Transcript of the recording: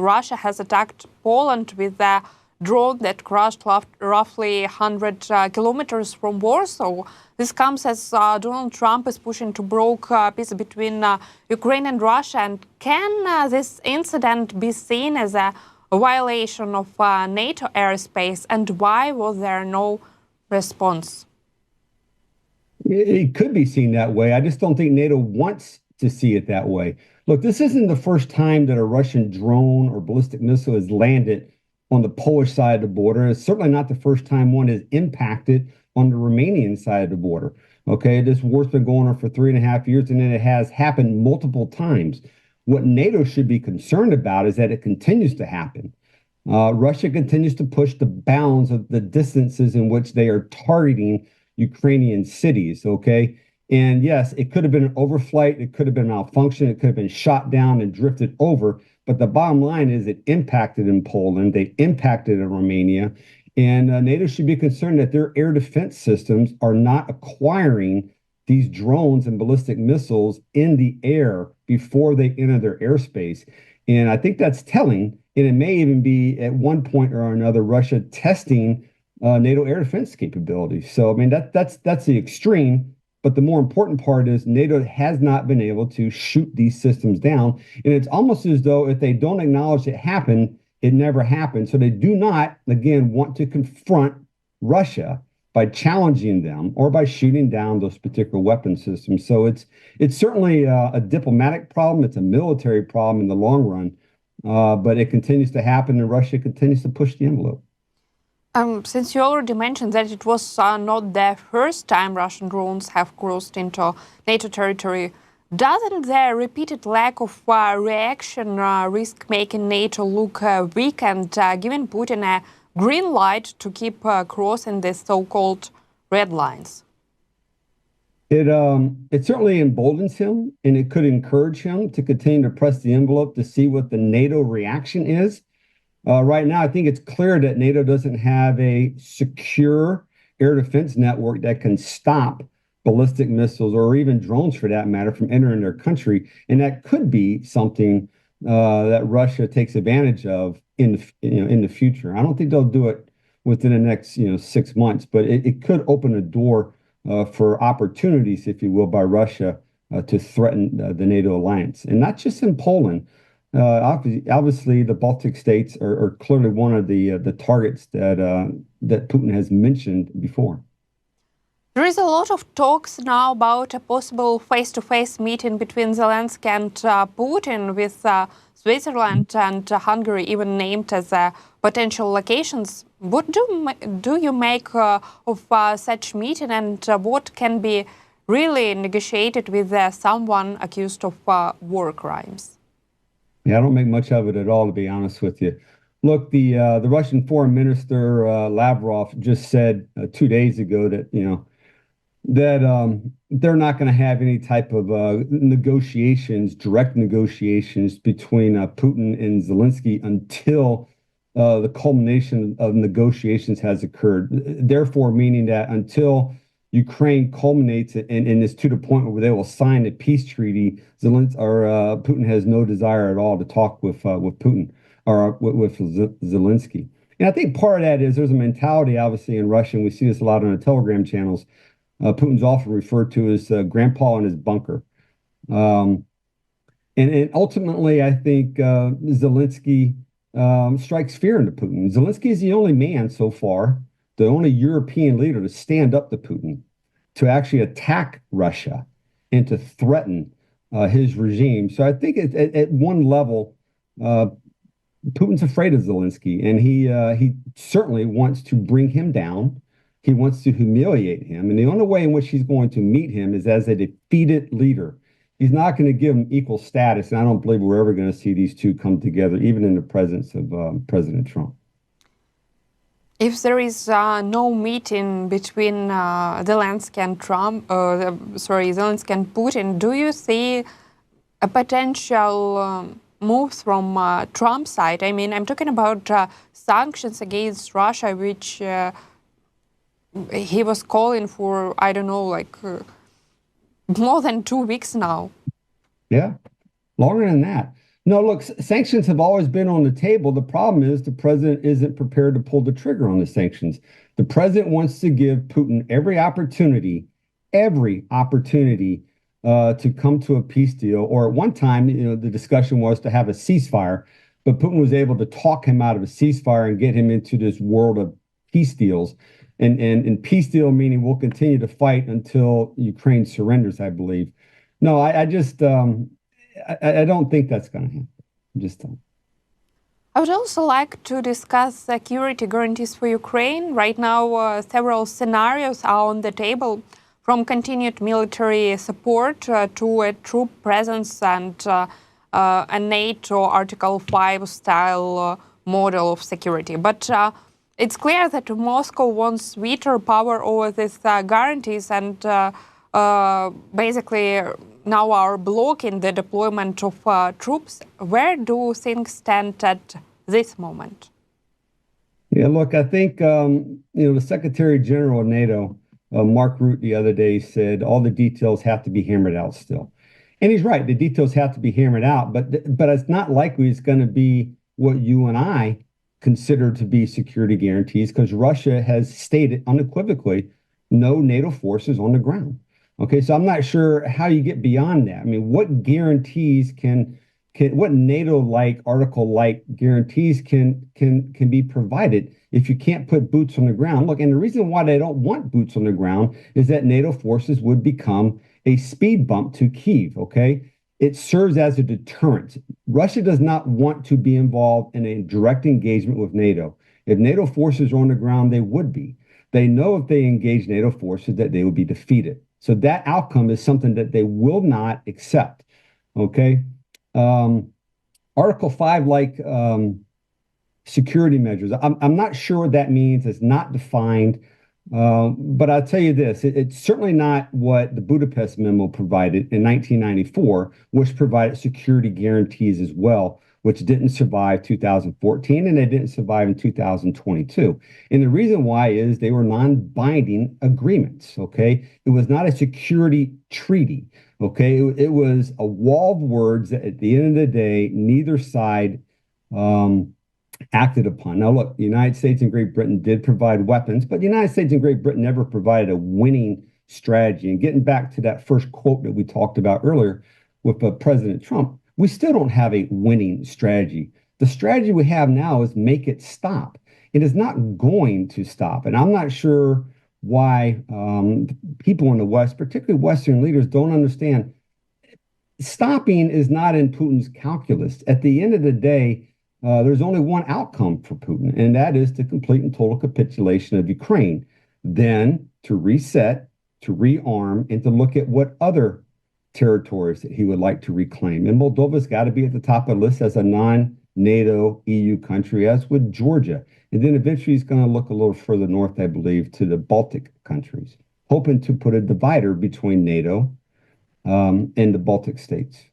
Russia has attacked Poland with a drone that crashed roughly 100 kilometers from Warsaw. This comes as Donald Trump is pushing to broker peace between Ukraine and Russia. And can this incident be seen as a violation of NATO airspace? And why was there no response? It could be seen that way. I just don't think NATO wants to see it that way. Look, this isn't the first time that a Russian drone or ballistic missile has landed on the Polish side of the border. It's certainly not the first time one has impacted on the Romanian side of the border. Okay, this war's been going on for 3.5 years, and it has happened multiple times. What NATO should be concerned about is that it continues to happen. Russia continues to push the bounds of the distances in which they are targeting Ukrainian cities, okay? And yes, it could have been an overflight, it could have been malfunction, it could have been shot down and drifted over, but the bottom line is it impacted in Poland, they impacted in Romania, and NATO should be concerned that their air defense systems are not acquiring these drones and ballistic missiles in the air before they enter their airspace. And I think that's telling, and it may even be at one point or another Russia testing NATO air defense capabilities. So, I mean, that's the extreme. But the more important part is NATO has not been able to shoot these systems down. And it's almost as though if they don't acknowledge it happened, it never happened. So they do not, again, want to confront Russia by challenging them or by shooting down those particular weapon systems. So it's certainly a diplomatic problem. It's a military problem in the long run. But it continues to happen, and Russia continues to push the envelope. Since you already mentioned that it was not the first time Russian drones have crossed into NATO territory, doesn't the repeated lack of reaction risk making NATO look weak and giving Putin a green light to keep crossing the so-called red lines? It certainly emboldens him, and it could encourage him to continue to press the envelope to see what the NATO reaction is. Right now, I think it's clear that NATO doesn't have a secure air defense network that can stop ballistic missiles or even drones, for that matter, from entering their country. And that could be something that Russia takes advantage of in the future. I don't think they'll do it within the next 6 months, but it could open a door for opportunities, if you will, by Russia to threaten the NATO alliance, and not just in Poland. Obviously, the Baltic states are clearly one of the targets that Putin has mentioned before. There is a lot of talks now about a possible face-to-face meeting between Zelensky and Putin, with Switzerland and Hungary even named as potential locations. What do you make of such meeting, and what can be really negotiated with someone accused of war crimes? Yeah, I don't make much of it at all, to be honest with you. Look, the Russian Foreign Minister Lavrov just said 2 days ago that they're not going to have any type of negotiations, direct negotiations between Putin and Zelensky until the culmination of negotiations has occurred. Therefore, meaning that until Ukraine culminates and is to the point where they will sign a peace treaty, Putin has no desire at all to talk with Putin or with Zelensky. And I think part of that is there's a mentality, obviously, in Russia, and we see this a lot on the Telegram channels. Putin's often referred to as grandpa in his bunker. And ultimately, I think Zelensky strikes fear into Putin. Zelensky is the only man so far, the only European leader to stand up to Putin, to actually attack Russia and to threaten his regime. So I think at one level, Putin's afraid of Zelensky, and he certainly wants to bring him down. He wants to humiliate him. And the only way in which he's going to meet him is as a defeated leader. He's not going to give him equal status. And I don't believe we're ever going to see these two come together, even in the presence of President Trump. If there is no meeting between Zelensky and Zelensky and Putin, do you see a potential moves from Trump's side? I mean, I'm talking about sanctions against Russia, which he was calling for, I don't know, like more than 2 weeks now. Yeah, longer than that. No, look, sanctions have always been on the table. The problem is the president isn't prepared to pull the trigger on the sanctions. The president wants to give Putin every opportunity to come to a peace deal. Or at one time, the discussion was to have a ceasefire, but Putin was able to talk him out of a ceasefire and get him into this world of peace deals. And peace deal meaning we'll continue to fight until Ukraine surrenders, I believe. No, I just I don't think that's going to happen. I just don't. I would also like to discuss security guarantees for Ukraine. Right now, several scenarios are on the table, from continued military support to a troop presence and a NATO Article 5 style model of security. But it's clear that Moscow wants veto power over these guarantees and basically now are blocking the deployment of troops. Where do things stand at this moment? Yeah, look, I think, the Secretary General of NATO, Mark Rutte, the other day said all the details have to be hammered out still. And he's right. The details have to be hammered out, but it's not likely it's going to be what you and I consider to be security guarantees, because Russia has stated unequivocally no NATO forces on the ground. Okay, so I'm not sure how you get beyond that. I mean, what guarantees what NATO-like, Article-like guarantees can be provided if you can't put boots on the ground? Look, and the reason why they don't want boots on the ground is that NATO forces would become a speed bump to Kyiv. Okay, it serves as a deterrent. Russia does not want to be involved in a direct engagement with NATO. If NATO forces are on the ground, they would be. They know if they engage NATO forces that they would be defeated. So that outcome is something that they will not accept. Okay. Article 5, like security measures, I'm not sure what that means. It's not defined. But I'll tell you this, it's certainly not what the Budapest Memo provided in 1994, which provided security guarantees as well, which didn't survive 2014 and they didn't survive in 2022. And the reason why is they were non-binding agreements, okay? It was not a security treaty, okay? It was a wall of words that at the end of the day, neither side acted upon. Now, look, the United States and Great Britain did provide weapons, but the United States and Great Britain never provided a winning strategy. And getting back to that first quote that we talked about earlier with President Trump, we still don't have a winning strategy. The strategy we have now is make it stop. It is not going to stop. And I'm not sure why people in the West, particularly Western leaders, don't understand. Stopping is not in Putin's calculus. At the end of the day, there's only one outcome for Putin, and that is the complete and total capitulation of Ukraine. Then to reset, to rearm, and to look at what other territories that he would like to reclaim. And Moldova's got to be at the top of the list as a non-NATO EU country, as would Georgia. And then eventually he's going to look a little further north, I believe, to the Baltic countries, hoping to put a divider between NATO and the Baltic states.